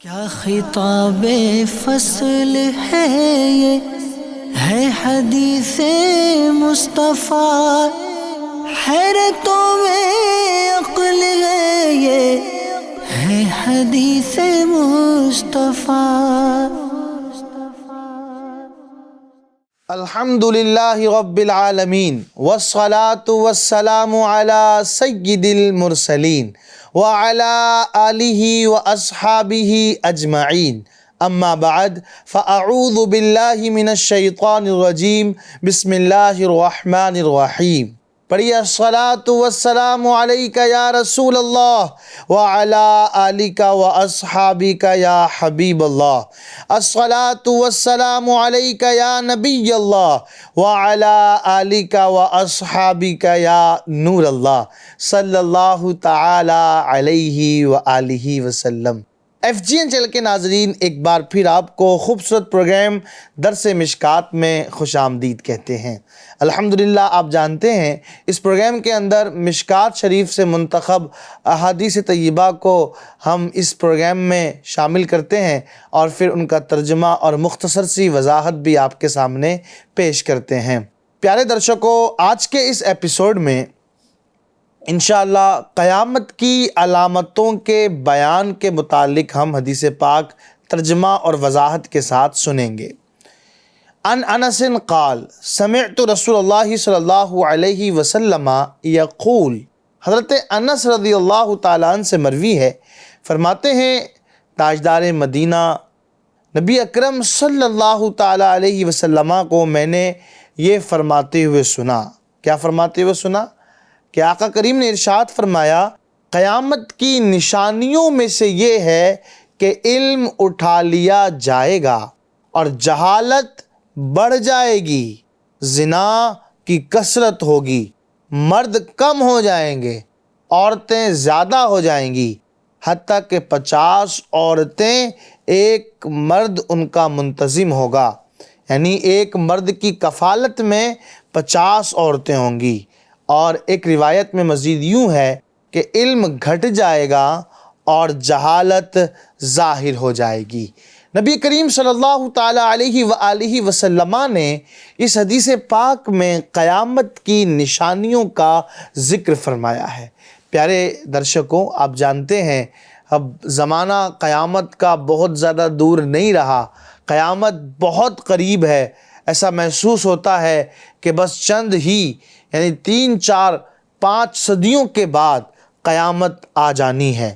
کیا خطاب فصل ہے یہ ہے حدیث مصطفیٰ، حیرتوں میں عقل ہے یہ ہے حدیث مصطفیٰ۔ الحمدللہ رب العالمین والصلاة والسلام علی سید المرسلین وعلی آلہ واصحابہ اجمعین، اما بعد فاعوذ باللہ من الشیطان الرجیم، بسم اللہ الرحمن الرحیم۔ پڑھیے الصلاۃ والسلام علیک یا رسول اللہ وعلی آلک واصحابک یا حبیب اللہ، الصلاۃ والسلام علیک یا نبی اللہ وعلی آلک واصحابک یا نور اللہ، صلی اللہ تعالی علیہ وآلہ وسلم۔ ایف جی این چینل کے ناظرین، ایک بار پھر آپ کو خوبصورت پروگرام درس مشکات میں خوش آمدید کہتے ہیں۔ الحمدللہ آپ جانتے ہیں اس پروگرام کے اندر مشکات شریف سے منتخب احادیث طیبہ کو ہم اس پروگرام میں شامل کرتے ہیں اور پھر ان کا ترجمہ اور مختصر سی وضاحت بھی آپ کے سامنے پیش کرتے ہیں۔ پیارے درشکوں، آج کے اس ایپیسوڈ میں انشاءاللہ قیامت کی علامتوں کے بیان کے متعلق ہم حدیث پاک ترجمہ اور وضاحت کے ساتھ سنیں گے۔ عن انس قال سمعت رسول اللہ صلی اللہ علیہ وسلم یقول، حضرت انس رضی اللہ تعالیٰ عنہ سے مروی ہے، فرماتے ہیں تاجدار مدینہ نبی اکرم صلی اللہ تعالیٰ علیہ وسلم کو میں نے یہ فرماتے ہوئے سنا۔ کیا فرماتے ہوئے سنا؟ کہ آقا کریم نے ارشاد فرمایا، قیامت کی نشانیوں میں سے یہ ہے کہ علم اٹھا لیا جائے گا اور جہالت بڑھ جائے گی، زنا کی کثرت ہوگی، مرد کم ہو جائیں گے، عورتیں زیادہ ہو جائیں گی، حتیٰ کہ 50 عورتیں ایک مرد ان کا منتظم ہوگا، یعنی ایک مرد کی کفالت میں 50 عورتیں ہوں گی۔ اور ایک روایت میں مزید یوں ہے کہ علم گھٹ جائے گا اور جہالت ظاہر ہو جائے گی۔ نبی کریم صلی اللہ تعالیٰ علیہ وآلہ وسلم نے اس حدیث پاک میں قیامت کی نشانیوں کا ذکر فرمایا ہے۔ پیارے درشکوں، آپ جانتے ہیں اب زمانہ قیامت کا بہت زیادہ دور نہیں رہا، قیامت بہت قریب ہے۔ ایسا محسوس ہوتا ہے کہ بس چند ہی یعنی 3 4 5 صدیوں کے بعد قیامت آ جانی ہے۔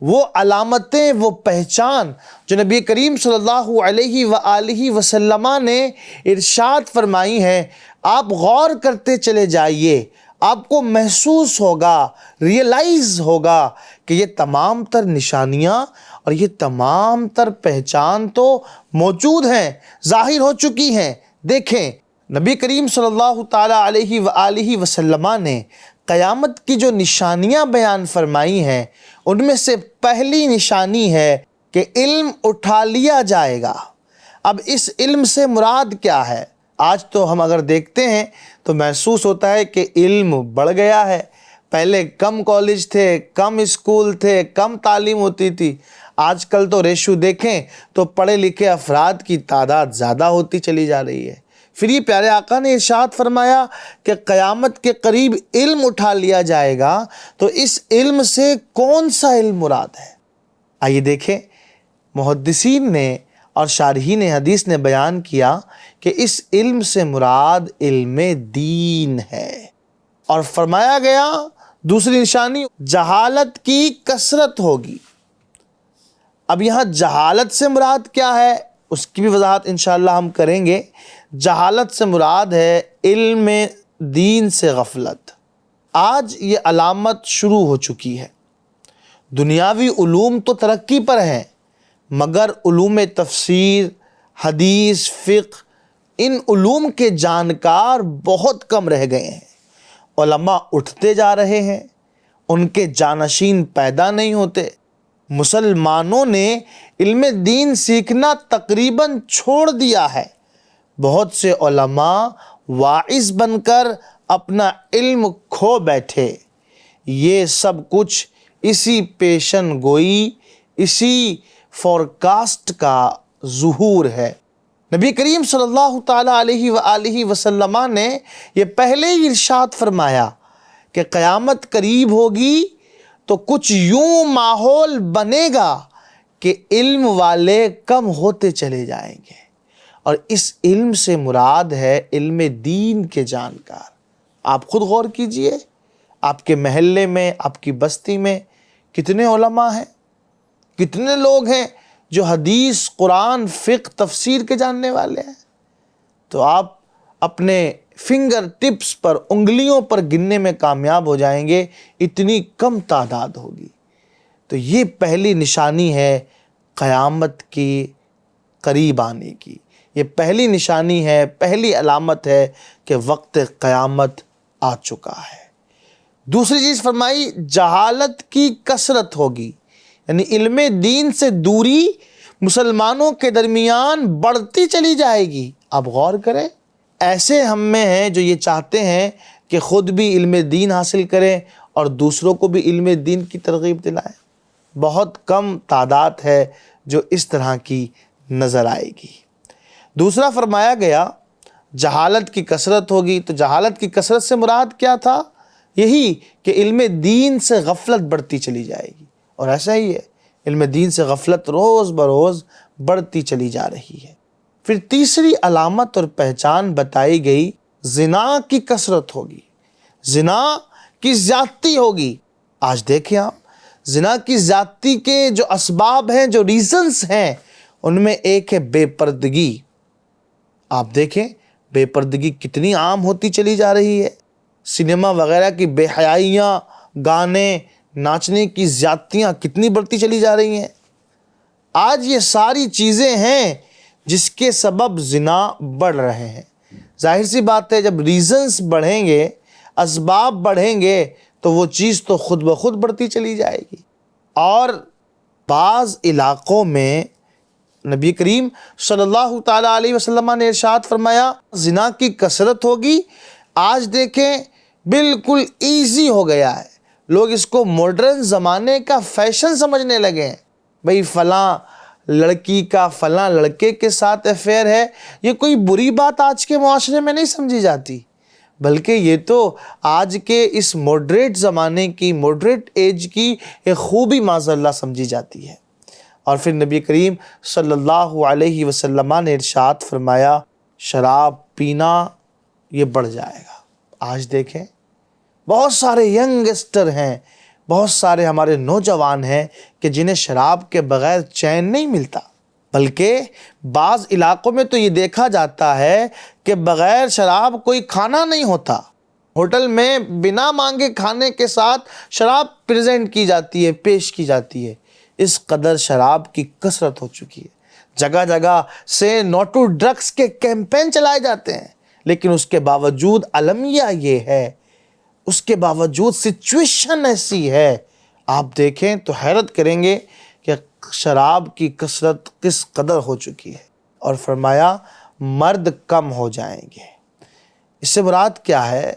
وہ علامتیں، وہ پہچان جو نبی کریم صلی اللہ علیہ وآلہ وسلم نے ارشاد فرمائی ہیں، آپ غور کرتے چلے جائیے، آپ کو محسوس ہوگا، ریئلائز ہوگا کہ یہ تمام تر نشانیاں اور یہ تمام تر پہچان تو موجود ہیں، ظاہر ہو چکی ہیں۔ دیکھیں، نبی کریم صلی اللہ تعالیٰ علیہ وآلہ وسلم نے قیامت کی جو نشانیاں بیان فرمائی ہیں، ان میں سے پہلی نشانی ہے کہ علم اٹھا لیا جائے گا۔ اب اس علم سے مراد کیا ہے؟ آج تو ہم اگر دیکھتے ہیں تو محسوس ہوتا ہے کہ علم بڑھ گیا ہے۔ پہلے کم کالج تھے، کم اسکول تھے، کم تعلیم ہوتی تھی۔ آج کل تو ریشو دیکھیں تو پڑھے لکھے افراد کی تعداد زیادہ ہوتی چلی جا رہی ہے۔ پھر یہ پیارے آقا نے ارشاد فرمایا کہ قیامت کے قریب علم اٹھا لیا جائے گا، تو اس علم سے کون سا علم مراد ہے؟ آئیے دیکھیں، محدثین نے اور شارحین حدیث نے بیان کیا کہ اس علم سے مراد علم دین ہے، اور فرمایا گیا دوسری نشانی جہالت کی کثرت ہوگی۔ اب یہاں جہالت سے مراد کیا ہے اس کی بھی وضاحت انشاءاللہ ہم کریں گے۔ جہالت سے مراد ہے علم دین سے غفلت۔ آج یہ علامت شروع ہو چکی ہے۔ دنیاوی علوم تو ترقی پر ہیں، مگر علوم تفسیر، حدیث، فقہ، ان علوم کے جانکار بہت کم رہ گئے ہیں۔ علماء اٹھتے جا رہے ہیں، ان کے جانشین پیدا نہیں ہوتے۔ مسلمانوں نے علم دین سیکھنا تقریباً چھوڑ دیا ہے۔ بہت سے علماء واعظ بن کر اپنا علم کھو بیٹھے۔ یہ سب کچھ اسی پیشن گوئی، اسی فورکاسٹ کا ظہور ہے۔ نبی کریم صلی اللہ تعالیٰ علیہ وآلہ وسلم نے یہ پہلے ہی ارشاد فرمایا کہ قیامت قریب ہوگی تو کچھ یوں ماحول بنے گا کہ علم والے کم ہوتے چلے جائیں گے، اور اس علم سے مراد ہے علم دین کے جانکار۔ آپ خود غور کیجئے، آپ کے محلے میں، آپ کی بستی میں کتنے علماء ہیں، کتنے لوگ ہیں جو حدیث، قرآن، فقہ، تفسیر کے جاننے والے ہیں؟ تو آپ اپنے فنگر ٹپس پر، انگلیوں پر گننے میں کامیاب ہو جائیں گے، اتنی کم تعداد ہوگی۔ تو یہ پہلی نشانی ہے قیامت کی قریب آنے کی، یہ پہلی نشانی ہے، پہلی علامت ہے کہ وقت قیامت آ چکا ہے۔ دوسری چیز فرمائی، جہالت کی کثرت ہوگی، یعنی علم دین سے دوری مسلمانوں کے درمیان بڑھتی چلی جائے گی۔ آپ غور کریں، ایسے ہم میں ہیں جو یہ چاہتے ہیں کہ خود بھی علم دین حاصل کریں اور دوسروں کو بھی علم دین کی ترغیب دلائیں۔ بہت کم تعداد ہے جو اس طرح کی نظر آئے گی۔ دوسرا فرمایا گیا جہالت کی کثرت ہوگی، تو جہالت کی کثرت سے مراد کیا تھا؟ یہی کہ علم دین سے غفلت بڑھتی چلی جائے گی، اور ایسا ہی ہے، علم دین سے غفلت روز بروز بڑھتی چلی جا رہی ہے۔ پھر تیسری علامت اور پہچان بتائی گئی، زنا کی کثرت ہوگی، زنا کی زیادتی ہوگی۔ آج دیکھیں آپ، زنا کی زیادتی کے جو اسباب ہیں، جو ریزنز ہیں، ان میں ایک ہے بے پردگی۔ آپ دیکھیں بے پردگی کتنی عام ہوتی چلی جا رہی ہے، سنیما وغیرہ کی بے حیائیاں، گانے، ناچنے کی زیادتیاں کتنی بڑھتی چلی جا رہی ہیں۔ آج یہ ساری چیزیں ہیں جس کے سبب زنا بڑھ رہے ہیں۔ ظاہر سی بات ہے، جب ریزنز بڑھیں گے، اسباب بڑھیں گے، تو وہ چیز تو خود بخود بڑھتی چلی جائے گی۔ اور بعض علاقوں میں نبی کریم صلی اللہ تعالیٰ علیہ وسلم نے ارشاد فرمایا زنا کی کثرت ہوگی۔ آج دیکھیں بالکل ایزی ہو گیا ہے، لوگ اس کو ماڈرن زمانے کا فیشن سمجھنے لگے ہیں۔ بھئی فلاں لڑکی کا فلاں لڑکے کے ساتھ افیئر ہے، یہ کوئی بری بات آج کے معاشرے میں نہیں سمجھی جاتی، بلکہ یہ تو آج کے اس ماڈریٹ زمانے کی، ماڈریٹ ایج کی ایک خوبی معاذ اللہ سمجھی جاتی ہے۔ اور پھر نبی کریم صلی اللہ علیہ وسلم نے ارشاد فرمایا شراب پینا یہ بڑھ جائے گا۔ آج دیکھیں بہت سارے ینگسٹر ہیں، بہت سارے ہمارے نوجوان ہیں کہ جنہیں شراب کے بغیر چین نہیں ملتا، بلکہ بعض علاقوں میں تو یہ دیکھا جاتا ہے کہ بغیر شراب کوئی کھانا نہیں ہوتا۔ ہوٹل میں بنا مانگے کھانے کے ساتھ شراب پریزنٹ کی جاتی ہے، پیش کی جاتی ہے۔ اس قدر شراب کی کثرت ہو چکی ہے۔ جگہ جگہ سے نو ٹو ڈرگس کے کیمپین چلائے جاتے ہیں، لیکن اس کے باوجود المیہ یہ ہے، اس کے باوجود سچویشن ایسی ہے، آپ دیکھیں تو حیرت کریں گے کہ شراب کی کثرت کس قدر ہو چکی ہے۔ اور فرمایا مرد کم ہو جائیں گے۔ اس سے مراد کیا ہے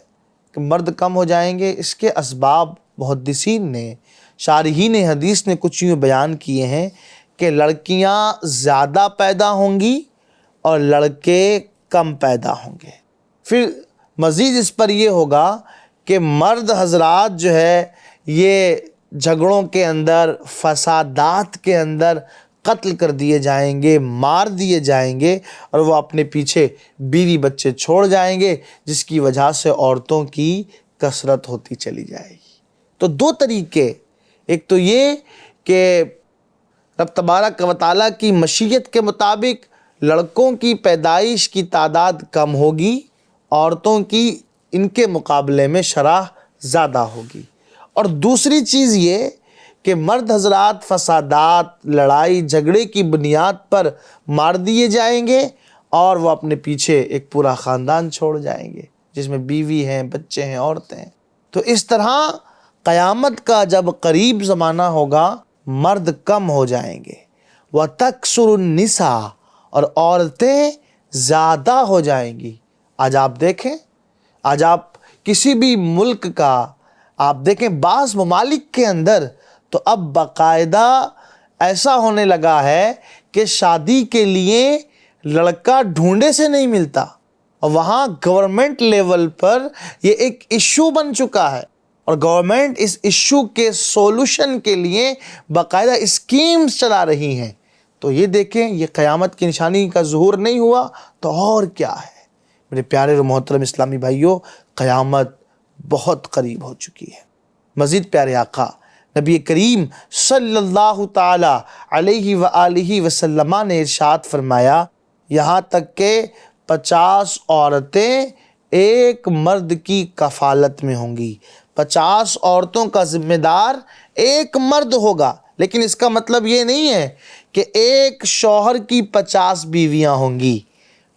کہ مرد کم ہو جائیں گے؟ اس کے اسباب محدثین نے، شارحین حدیث نے کچھ یوں بیان کیے ہیں کہ لڑکیاں زیادہ پیدا ہوں گی اور لڑکے کم پیدا ہوں گے۔ پھر مزید اس پر یہ ہوگا کہ مرد حضرات جو ہے یہ جھگڑوں کے اندر، فسادات کے اندر قتل کر دیے جائیں گے، مار دیے جائیں گے، اور وہ اپنے پیچھے بیوی بچے چھوڑ جائیں گے، جس کی وجہ سے عورتوں کی کثرت ہوتی چلی جائے گی۔ تو دو طریقے، ایک تو یہ کہ رب تبارک و تعالیٰ کی مشیت کے مطابق لڑکوں کی پیدائش کی تعداد کم ہوگی، عورتوں کی ان کے مقابلے میں شرح زیادہ ہوگی۔ اور دوسری چیز یہ کہ مرد حضرات فسادات، لڑائی جھگڑے کی بنیاد پر مار دیے جائیں گے، اور وہ اپنے پیچھے ایک پورا خاندان چھوڑ جائیں گے جس میں بیوی ہیں، بچے ہیں، عورتیں ہیں۔ تو اس طرح قیامت کا جب قریب زمانہ ہوگا مرد کم ہو جائیں گے، وَتَكْسُرُ النِّسَاء، اور عورتیں زیادہ ہو جائیں گی۔ آج آپ دیکھیں، آج آپ کسی بھی ملک کا آپ دیکھیں، بعض ممالک کے اندر تو اب باقاعدہ ایسا ہونے لگا ہے کہ شادی کے لیے لڑکا ڈھونڈے سے نہیں ملتا، اور وہاں گورنمنٹ لیول پر یہ ایک ایشو بن چکا ہے، اور گورنمنٹ اس ایشو کے سولوشن کے لیے باقاعدہ اسکیمز چلا رہی ہیں۔ تو یہ دیکھیں، یہ قیامت کی نشانی کا ظہور نہیں ہوا تو اور کیا ہے؟ میرے پیارے اور محترم اسلامی بھائیوں، قیامت بہت قریب ہو چکی ہے۔ مزید پیارے آقا نبی کریم صلی اللہ تعالی علیہ وآلہ وسلم نے ارشاد فرمایا، یہاں تک کہ 50 عورتیں ایک مرد کی کفالت میں ہوں گی، 50 عورتوں کا ذمہ دار ایک مرد ہوگا۔ لیکن اس کا مطلب یہ نہیں ہے کہ ایک شوہر کی 50 بیویاں ہوں گی،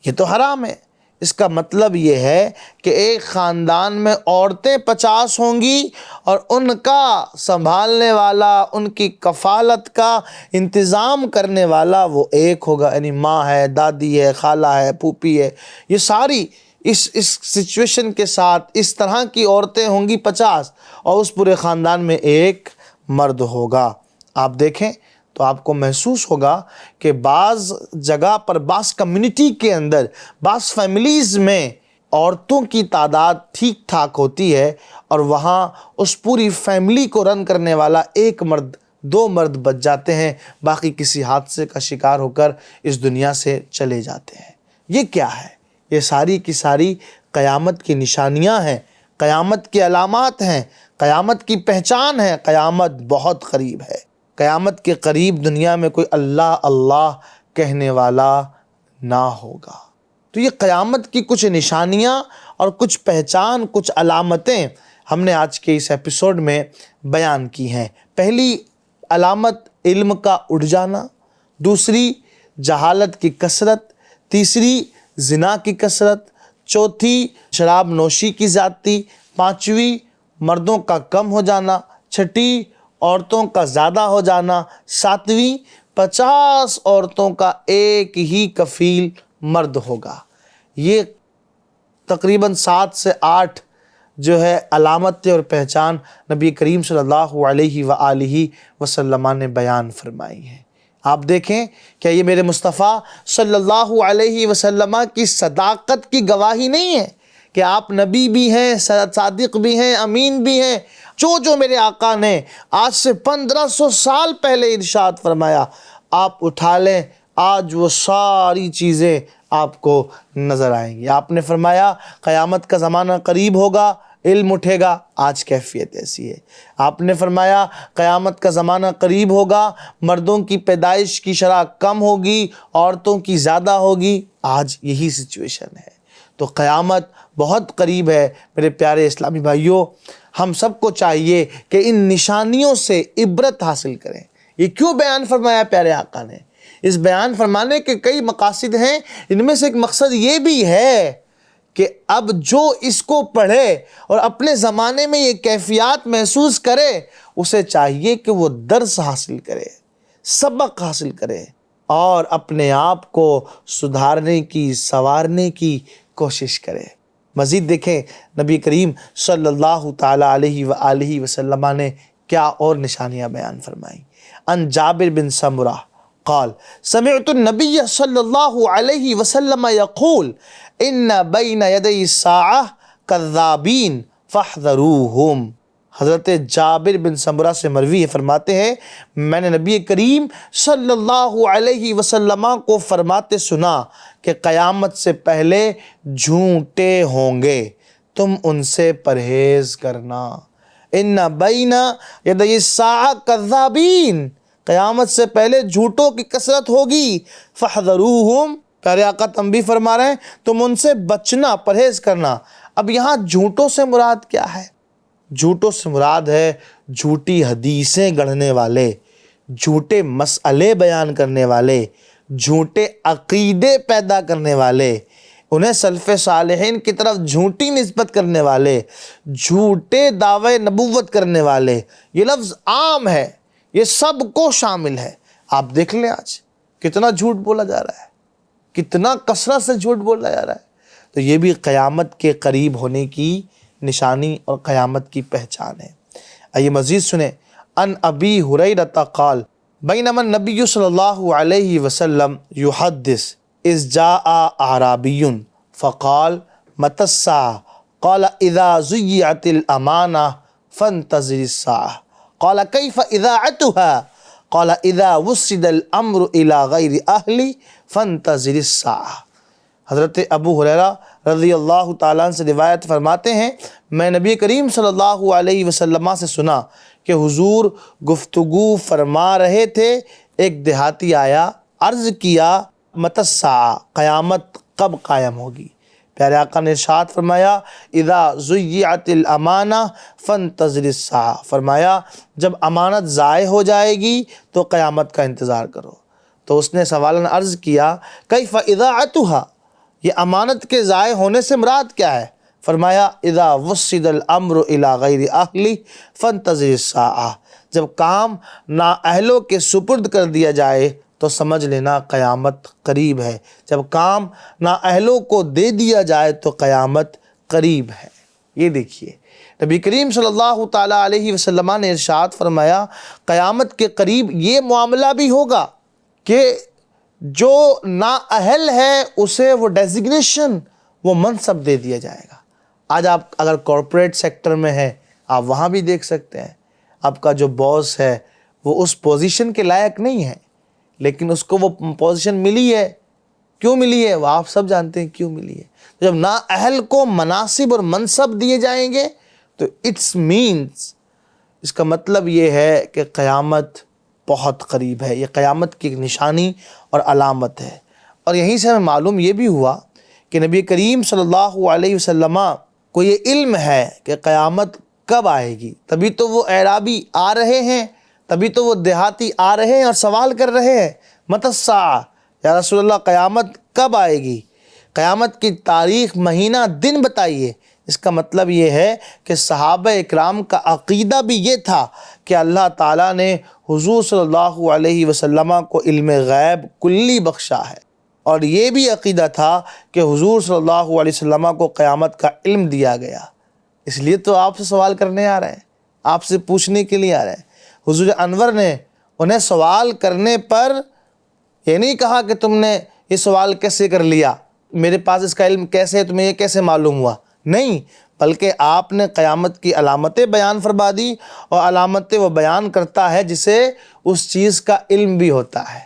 یہ تو حرام ہے۔ اس کا مطلب یہ ہے کہ ایک خاندان میں عورتیں 50 ہوں گی اور ان کا سنبھالنے والا، ان کی کفالت کا انتظام کرنے والا وہ ایک ہوگا، یعنی ماں ہے، دادی ہے، خالہ ہے، پھوپھی ہے، یہ ساری اس سچویشن کے ساتھ اس طرح کی عورتیں ہوں گی 50، اور اس پورے خاندان میں ایک مرد ہوگا۔ آپ دیکھیں تو آپ کو محسوس ہوگا کہ بعض جگہ پر، بعض کمیونٹی کے اندر، بعض فیملیز میں عورتوں کی تعداد ٹھیک ٹھاک ہوتی ہے، اور وہاں اس پوری فیملی کو رن کرنے والا ایک مرد، 2 مرد بچ جاتے ہیں، باقی کسی حادثے کا شکار ہو کر اس دنیا سے چلے جاتے ہیں۔ یہ کیا ہے؟ یہ ساری کی ساری قیامت کی نشانیاں ہیں، قیامت کی علامات ہیں، قیامت کی پہچان ہے۔ قیامت بہت قریب ہے۔ قیامت کے قریب دنیا میں کوئی اللہ اللہ کہنے والا نہ ہوگا۔ تو یہ قیامت کی کچھ نشانیاں اور کچھ پہچان، کچھ علامتیں ہم نے آج کے اس ایپیسوڈ میں بیان کی ہیں۔ پہلی علامت علم کا اٹھ جانا، دوسری جہالت کی کثرت، تیسری زنا کی کثرت، چوتھی شراب نوشی کی زیادتی، پانچویں مردوں کا کم ہو جانا، چھٹی عورتوں کا زیادہ ہو جانا، ساتویں 50 عورتوں کا ایک ہی کفیل مرد ہوگا۔ یہ تقریباً 7 سے 8 جو ہے علامتیں اور پہچان نبی کریم صلی اللہ علیہ وآلہ وسلم نے بیان فرمائی ہیں۔ آپ دیکھیں، کیا یہ میرے مصطفیٰ صلی اللہ علیہ وسلم کی صداقت کی گواہی نہیں ہے کہ آپ نبی بھی ہیں، صادق بھی ہیں، امین بھی ہیں؟ جو میرے آقا نے آج سے 1500 سال پہلے ارشاد فرمایا، آپ اٹھا لیں، آج وہ ساری چیزیں آپ کو نظر آئیں گی۔ آپ نے فرمایا قیامت کا زمانہ قریب ہوگا، علم اٹھے گا، آج کیفیت ایسی ہے۔ آپ نے فرمایا قیامت کا زمانہ قریب ہوگا، مردوں کی پیدائش کی شرح کم ہوگی، عورتوں کی زیادہ ہوگی، آج یہی سچویشن ہے۔ تو قیامت بہت قریب ہے۔ میرے پیارے اسلامی بھائیوں، ہم سب کو چاہیے کہ ان نشانیوں سے عبرت حاصل کریں۔ یہ کیوں بیان فرمایا پیارے آقا نے؟ اس بیان فرمانے کے کئی مقاصد ہیں، ان میں سے ایک مقصد یہ بھی ہے کہ اب جو اس کو پڑھے اور اپنے زمانے میں یہ کیفیات محسوس کرے، اسے چاہیے کہ وہ درس حاصل کرے، سبق حاصل کرے، اور اپنے آپ کو سدھارنے کی، سنوارنے کی کوشش کرے۔ مزید دیکھیں نبی کریم صلی اللہ تعالی علیہ وآلہ وسلم نے کیا اور نشانیاں بیان فرمائیں۔ ان جابر بن سمرہ قال سمعت النبی صلی اللہ علیہ وسلم یقول ان بین یدی الساعہ کذابین فاحذروہم۔ حضرت جابر بن سمرہ سے مروی ہے، فرماتے ہیں میں نے نبی کریم صلی اللہ علیہ وسلم کو فرماتے سنا کہ قیامت سے پہلے جھوٹے ہوں گے، تم ان سے پرہیز کرنا۔ ان بین یدی الساعہ کذابین، قیامت سے پہلے جھوٹوں کی کثرت ہوگی، فاحذروہم، پیارے آقا تنبیہ فرما رہے ہیں تم ان سے بچنا، پرہیز کرنا۔ اب یہاں جھوٹوں سے مراد کیا ہے؟ جھوٹوں سے مراد ہے جھوٹی حدیثیں گڑھنے والے، جھوٹے مسئلے بیان کرنے والے، جھوٹے عقیدے پیدا کرنے والے، انہیں سلف صالحین کی طرف جھوٹی نسبت کرنے والے، جھوٹے دعوے نبوت کرنے والے۔ یہ لفظ عام ہے، یہ سب کو شامل ہے۔ آپ دیکھ لیں آج کتنا جھوٹ بولا جا رہا ہے، کتنا کثرت سے جھوٹ بولا جا رہا ہے۔ تو یہ بھی قیامت کے قریب ہونے کی نشانی اور قیامت کی پہچان ہے۔ آئیے مزید سنیں۔ ان ابی ہریرہ قال بینما النبی صلی اللہ علیہ وسلم یحدث اذ جاء اعرابی فقال متی الساعة قال اذا ضیعت الامانہ فانتظر الساعة قال کیف اذاعتها قال اذا وسد الامر الى غیر اہلی فانتظر الساعة۔ حضرت ابو ہریرہ رضی اللہ تعالیٰ عنہ سے روایت فرماتے ہیں، میں نبی کریم صلی اللہ علیہ وسلم سے سنا کہ حضور گفتگو فرما رہے تھے، ایک دیہاتی آیا، عرض کیا متی الساعة، قیامت کب قائم ہوگی؟ پیارے آقا نے ارشاد فرمایا اذا ضیعت الامانہ فانتظر الساعة، فرمایا جب امانت ضائع ہو جائے گی تو قیامت کا انتظار کرو۔ تو اس نے سوالن عرض کیا کیف اذاعتها، یہ امانت کے ضائع ہونے سے مراد کیا ہے؟ فرمایا اذا وسد الامر الى غیر اہلی فانتظر الساعة، جب کام نااہلوں کے سپرد کر دیا جائے تو سمجھ لینا قیامت قریب ہے، جب کام نااہلوں کو دے دیا جائے تو قیامت قریب ہے۔ یہ دیکھیے نبی کریم صلی اللہ تعالیٰ علیہ وسلم نے ارشاد فرمایا قیامت کے قریب یہ معاملہ بھی ہوگا کہ جو نااہل ہے اسے وہ ڈیزگنیشن، وہ منصب دے دیا جائے گا۔ آج آپ اگر کارپوریٹ سیکٹر میں ہیں، آپ وہاں بھی دیکھ سکتے ہیں، آپ کا جو باس ہے وہ اس پوزیشن کے لائق نہیں ہے، لیکن اس کو وہ پوزیشن ملی ہے۔ کیوں ملی ہے؟ وہ آپ سب جانتے ہیں کیوں ملی ہے۔ جب نااہل کو مناصب اور منصب دیے جائیں گے تو اس کا مطلب یہ ہے کہ قیامت بہت قریب ہے، یہ قیامت کی ایک نشانی اور علامت ہے۔ اور یہیں سے ہمیں معلوم یہ بھی ہوا کہ نبی کریم صلی اللہ علیہ وسلم کو یہ علم ہے کہ قیامت کب آئے گی، تبھی تو وہ اعرابی آ رہے ہیں، تبھی تو وہ دیہاتی آ رہے ہیں اور سوال کر رہے ہیں متی الساعة، یا رسول اللہ قیامت کب آئے گی، قیامت کی تاریخ، مہینہ، دن بتائیے۔ اس کا مطلب یہ ہے کہ صحابہ اکرام کا عقیدہ بھی یہ تھا کہ اللہ تعالیٰ نے حضور صلی اللہ علیہ وسلم کو علم غیب کلی بخشا ہے، اور یہ بھی عقیدہ تھا کہ حضور صلی اللہ علیہ وسلم کو قیامت کا علم دیا گیا۔ اس لیے تو آپ سے سوال کرنے آ رہے ہیں، آپ سے پوچھنے کے لیے آ رہے ہیں۔ حضور انور نے انہیں سوال کرنے پر یہ نہیں کہا کہ تم نے یہ سوال کیسے کر لیا، میرے پاس اس کا علم کیسے ہے، تمہیں یہ کیسے معلوم ہوا، نہیں، بلکہ آپ نے قیامت کی علامتیں بیان فرما دی، اور علامتیں وہ بیان کرتا ہے جسے اس چیز کا علم بھی ہوتا ہے،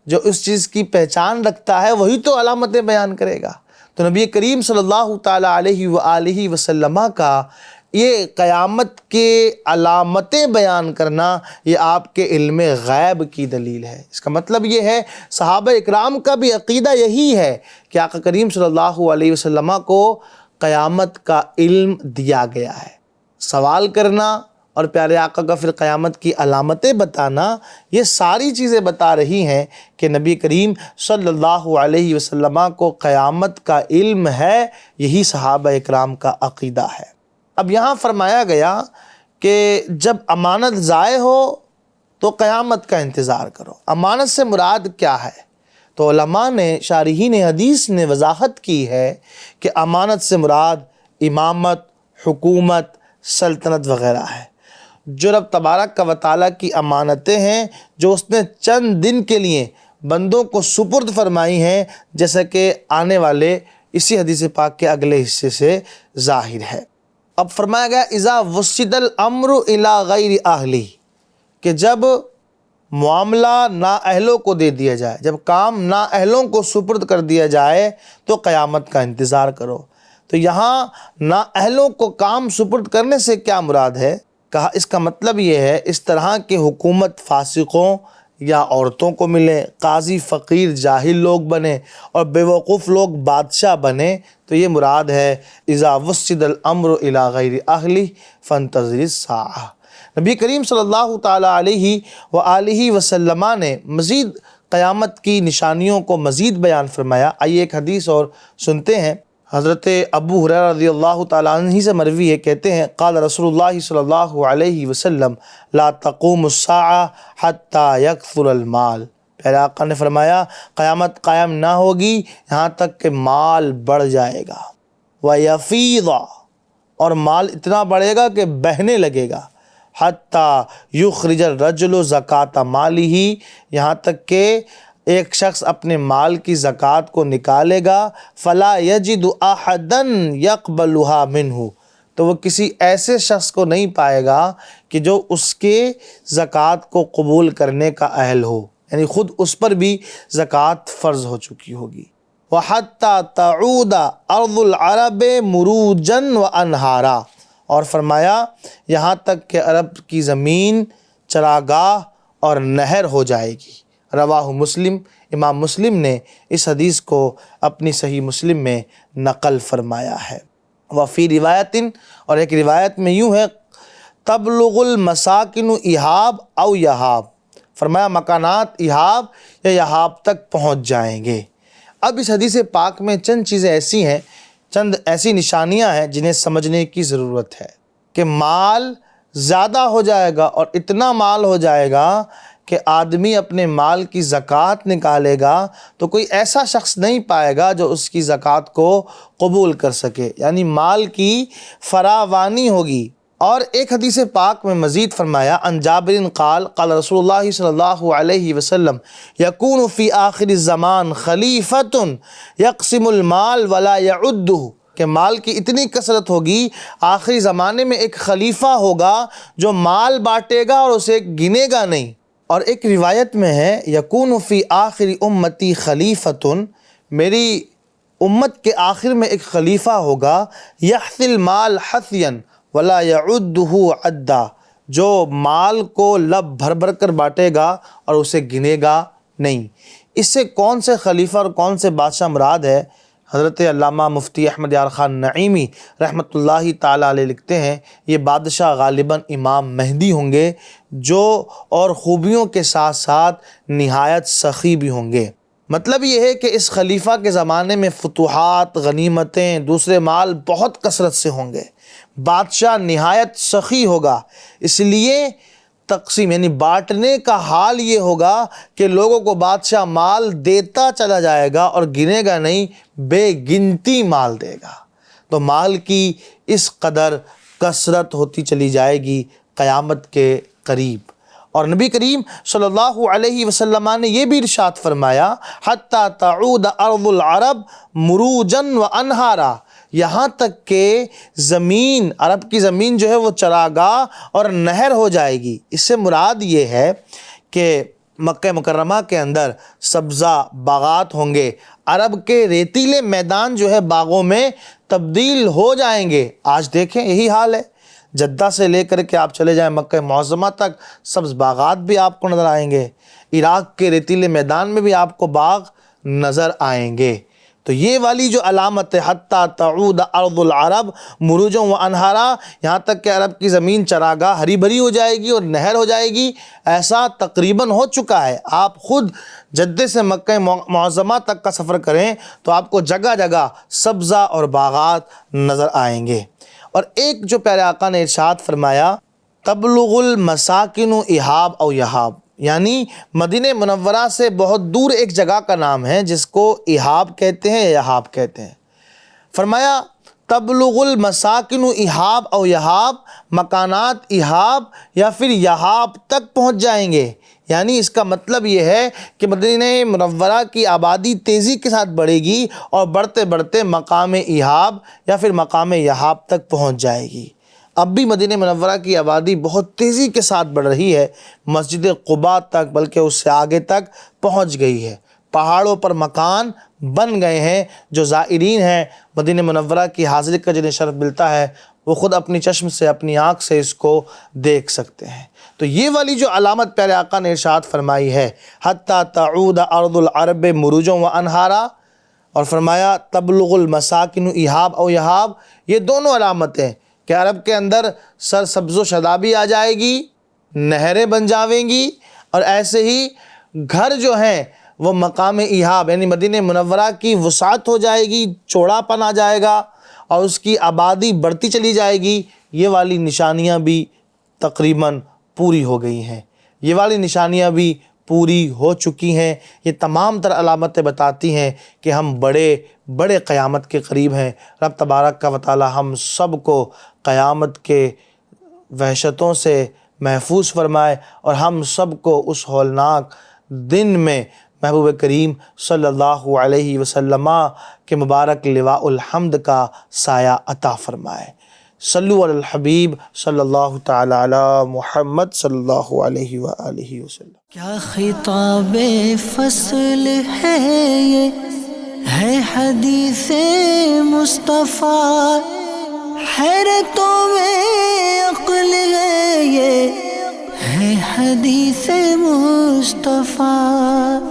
جو اس چیز کی پہچان رکھتا ہے وہی تو علامتیں بیان کرے گا۔ تو نبی کریم صلی اللہ تعالیٰ علیہ وآلہ وسلم کا یہ قیامت کے علامتیں بیان کرنا یہ آپ کے علم غیب کی دلیل ہے۔ اس کا مطلب یہ ہے صحابہ اکرام کا بھی عقیدہ یہی ہے کہ آقا کریم صلی اللہ علیہ وسلم کو قیامت کا علم دیا گیا ہے۔ سوال کرنا اور پیارے آقا کا پھر قیامت کی علامتیں بتانا، یہ ساری چیزیں بتا رہی ہیں کہ نبی کریم صلی اللہ علیہ وسلم کو قیامت کا علم ہے، یہی صحابہ اکرام کا عقیدہ ہے۔ اب یہاں فرمایا گیا کہ جب امانت ضائع ہو تو قیامت کا انتظار کرو۔ امانت سے مراد کیا ہے؟ تو علماء نے، شارحین حدیث نے وضاحت کی ہے کہ امانت سے مراد امامت، حکومت، سلطنت وغیرہ ہے۔ جو رب تبارک و تعالیٰ کی امانتیں ہیں جو اس نے چند دن کے لیے بندوں کو سپرد فرمائی ہیں، جیسا کہ آنے والے اسی حدیث پاک کے اگلے حصے سے ظاہر ہے۔ اب فرمایا گیا اذا وسد الامر الی غیر اہلی، کہ جب معاملہ نااہلوں کو دے دیا جائے، جب کام نااہلوں کو سپرد کر دیا جائے تو قیامت کا انتظار کرو۔ تو یہاں نااہلوں کو کام سپرد کرنے سے کیا مراد ہے؟ کہا اس کا مطلب یہ ہے اس طرح کہ حکومت فاسقوں یا عورتوں کو ملے، قاضی فقیر جاہل لوگ بنے اور بیوقوف لوگ بادشاہ بنے، تو یہ مراد ہے اذا وسد الامر الی غیر اہلی فانتظر الساعة۔ نبی کریم صلی اللہ تعالیٰ علیہ وآلہ وسلم نے مزید قیامت کی نشانیوں کو مزید بیان فرمایا۔ آئیے ایک حدیث اور سنتے ہیں۔ حضرت ابو ہریرہ رضی اللہ تعالیٰ عنہ ہی سے مروی ہے، کہتے ہیں قال رسول اللہ صلی اللہ علیہ وسلم لا تقوم الساعة حتى يكثر المال، پیارے آقا نے فرمایا قیامت قائم نہ ہوگی یہاں تک کہ مال بڑھ جائے گا، وَيَفِيضَ، اور مال اتنا بڑھے گا کہ بہنے لگے گا، حتیٰ یخرج الرجل زکات مالہ، یہاں تک کہ ایک شخص اپنے مال کی زکوٰۃ کو نکالے گا، فلا یجد احدا یقبلها منہ، تو وہ کسی ایسے شخص کو نہیں پائے گا کہ جو اس کے زکوٰۃ کو قبول کرنے کا اہل ہو، یعنی خود اس پر بھی زکوٰۃ فرض ہو چکی ہوگی۔ وَحَتَّى تَعُودَ أَرْضُ الْعَرَبِ مُرُوجًا وَأَنْهَارًا، اور فرمایا یہاں تک کہ عرب کی زمین چراگاہ اور نہر ہو جائے گی۔ رواہ مسلم، امام مسلم نے اس حدیث کو اپنی صحیح مسلم میں نقل فرمایا ہے۔ وفی روایت، اور ایک روایت میں یوں ہے، تبلغ المساکن ایہاب او یہاب، فرمایا مکانات ایہاب یا یہاب تک پہنچ جائیں گے۔ اب اس حدیث پاک میں چند چیزیں ایسی ہیں، چند ایسی نشانیاں ہیں جنہیں سمجھنے کی ضرورت ہے کہ مال زیادہ ہو جائے گا، اور اتنا مال ہو جائے گا کہ آدمی اپنے مال کی زکوٰۃ نکالے گا تو کوئی ایسا شخص نہیں پائے گا جو اس کی زکوٰۃ کو قبول کر سکے، یعنی مال کی فراوانی ہوگی۔ اور ایک حدیث پاک میں مزید فرمایا، عن جابر قال قال رسول اللہ صلی اللہ علیہ وسلم یکون فی آخر الزمان خلیفۃ یقسم المال ولا یعدہ، کہ مال کی اتنی کثرت ہوگی، آخری زمانے میں ایک خلیفہ ہوگا جو مال بانٹے گا اور اسے گنے گا نہیں۔ اور ایک روایت میں ہے، یکون فی آخر امتی خلیفۃ، میری امت کے آخر میں ایک خلیفہ ہوگا، یحثی المال حثیا ولا یعدہ عدا، جو مال کو لب بھر بھر کر بانٹے گا اور اسے گنے گا نہیں۔ اس سے کون سے خلیفہ اور کون سے بادشاہ مراد ہے؟ حضرت علامہ مفتی احمد یار خان نعیمی رحمۃ اللہ تعالیٰ علیہ لکھتے ہیں، یہ بادشاہ غالباً امام مہدی ہوں گے، جو اور خوبیوں کے ساتھ ساتھ نہایت سخی بھی ہوں گے۔ مطلب یہ ہے کہ اس خلیفہ کے زمانے میں فتوحات، غنیمتیں، دوسرے مال بہت کثرت سے ہوں گے، بادشاہ نہایت سخی ہوگا، اس لیے تقسیم یعنی بانٹنے کا حال یہ ہوگا کہ لوگوں کو بادشاہ مال دیتا چلا جائے گا اور گنے گا نہیں، بے گنتی مال دے گا۔ تو مال کی اس قدر کثرت ہوتی چلی جائے گی قیامت کے قریب۔ اور نبی کریم صلی اللہ علیہ وسلم نے یہ بھی ارشاد فرمایا، حتیٰ تعود ارض العرب مروجا وانہارا، یہاں تک کہ زمین، عرب کی زمین جو ہے وہ چراگاہ اور نہر ہو جائے گی۔ اس سے مراد یہ ہے کہ مکہ مکرمہ کے اندر سبزہ باغات ہوں گے، عرب کے ریتیلے میدان جو ہے باغوں میں تبدیل ہو جائیں گے۔ آج دیکھیں یہی حال ہے، جدہ سے لے کر کے آپ چلے جائیں مکہ معظمہ تک سبز باغات بھی آپ کو نظر آئیں گے، عراق کے ریتیلے میدان میں بھی آپ کو باغ نظر آئیں گے۔ تو یہ والی جو علامت ہے، حتیٰ تعود ارض العرب مروجا وانہارا، یہاں تک کہ عرب کی زمین چراگاہ ہری بھری ہو جائے گی اور نہر ہو جائے گی، ایسا تقریباً ہو چکا ہے۔ آپ خود جدہ سے مکہ معظمہ تک کا سفر کریں تو آپ کو جگہ جگہ سبزہ اور باغات نظر آئیں گے۔ اور ایک جو پیارے آقا نے ارشاد فرمایا، تبلغ المساکن ایہاب او یہاب، یعنی مدینہ منورہ سے بہت دور ایک جگہ کا نام ہے جس کو ایہاب کہتے ہیں یا یہاب کہتے ہیں۔ فرمایا تبلغ المساکن ایہاب او یہاب، مکانات ایہاب یا پھر یہاب تک پہنچ جائیں گے، یعنی اس کا مطلب یہ ہے کہ مدینہ منورہ کی آبادی تیزی کے ساتھ بڑھے گی اور بڑھتے بڑھتے مقام ایہاب یا پھر مقام یہاب تک پہنچ جائے گی۔ اب بھی مدینہ منورہ کی آبادی بہت تیزی کے ساتھ بڑھ رہی ہے، مسجد قباء تک بلکہ اس سے آگے تک پہنچ گئی ہے، پہاڑوں پر مکان بن گئے ہیں۔ جو زائرین ہیں مدینہ منورہ کی حاضری کا جنہیں شرف ملتا ہے وہ خود اپنی چشم سے، اپنی آنکھ سے اس کو دیکھ سکتے ہیں۔ تو یہ والی جو علامت پیارے آقا نے ارشاد فرمائی ہے، حتیٰ تعود ارض العرب مروجا وانہارا، اور فرمایا تبلغ المساکن ایہاب او یہاب، یہ دونوں علامتیں کہ عرب کے اندر سر سبز و شادابی آ جائے گی، نہریں بن جاویں گی، اور ایسے ہی گھر جو ہیں وہ مقام ایہاب یعنی مدینہ منورہ کی وسعت ہو جائے گی، چوڑا پن آ جائے گا اور اس کی آبادی بڑھتی چلی جائے گی۔ یہ والی نشانیاں بھی تقریباً پوری ہو گئی ہیں، یہ والی نشانیاں بھی پوری ہو چکی ہیں۔ یہ تمام تر علامتیں بتاتی ہیں کہ ہم بڑے قیامت کے قریب ہیں۔ رب تبارک و تعالی ہم سب کو قیامت کے وحشتوں سے محفوظ فرمائے اور ہم سب کو اس ہولناک دن میں محبوب کریم صلی اللہ علیہ وسلم کے مبارک لواء الحمد کا سایہ عطا فرمائے۔ صلو علی الحبیب صلی اللہ تعالی علی محمد صلی اللہ علیہ وآلہ وسلم۔ کیا خطاب فصل ہے یہ ہے حدیث مصطفیٰ، حیرتوں میں عقل ہے یہ ہے حدیث مصطفیٰ۔